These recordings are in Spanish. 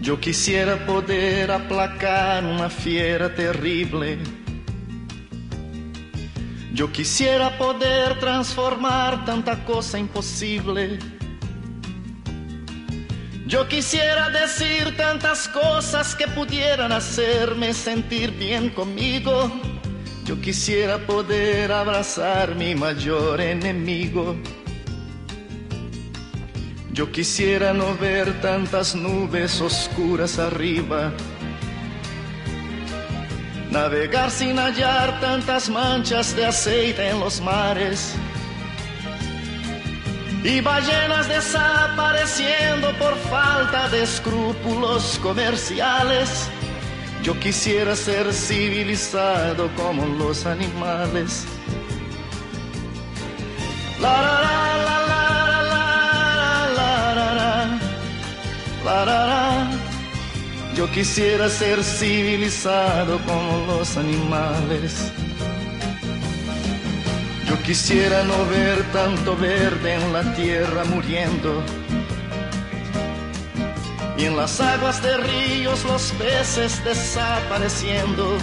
Yo quisiera poder aplacar una fiera terrible. Yo quisiera poder transformar tanta cosa imposible. Yo quisiera decir tantas cosas que pudieran hacerme sentir bien conmigo. Yo quisiera poder abrazar mi mayor enemigo. Yo quisiera no ver tantas nubes oscuras arriba, navegar sin hallar tantas manchas de aceite en los mares y ballenas desapareciendo por falta de escrúpulos comerciales. Yo quisiera ser civilizado como los animales. La, la, la, la, la, la, la, la, la, la. Yo quisiera ser civilizado como los animales. Yo quisiera no ver tanto verde en la tierra muriendo, y en las aguas de ríos los peces desapareciendo.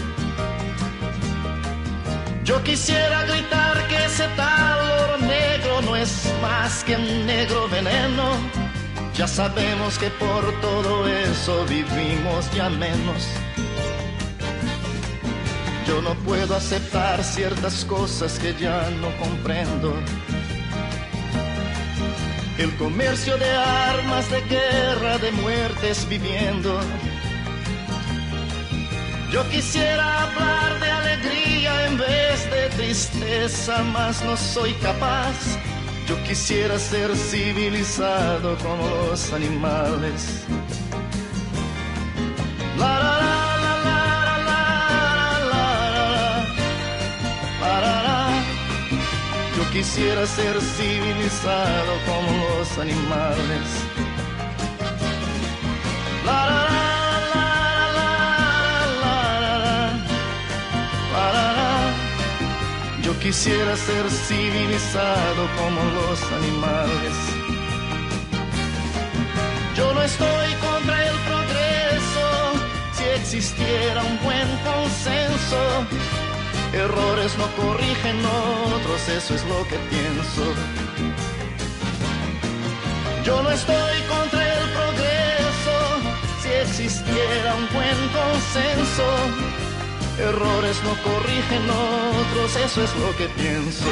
Yo quisiera gritar que ese tal oro negro no es más que un negro veneno. Ya sabemos que por todo eso vivimos ya menos. Yo no puedo aceptar ciertas cosas que ya no comprendo. El comercio de armas, de guerra, de muertes viviendo. Yo quisiera hablar de alegría en vez de tristeza, mas no soy capaz. Yo quisiera ser civilizado como los animales. La, la, la, la, la, la, la, la, la. Yo quisiera ser civilizado como los animales. La, la, la, la, la, la, la, la. Yo quisiera ser civilizado como los animales. Yo no estoy contra el progreso, si existiera un buen consenso. Errores no corrigen otros, eso es lo que pienso. Yo no estoy contra el progreso, si existiera un buen consenso. Errores no corrigen otros, eso es lo que pienso.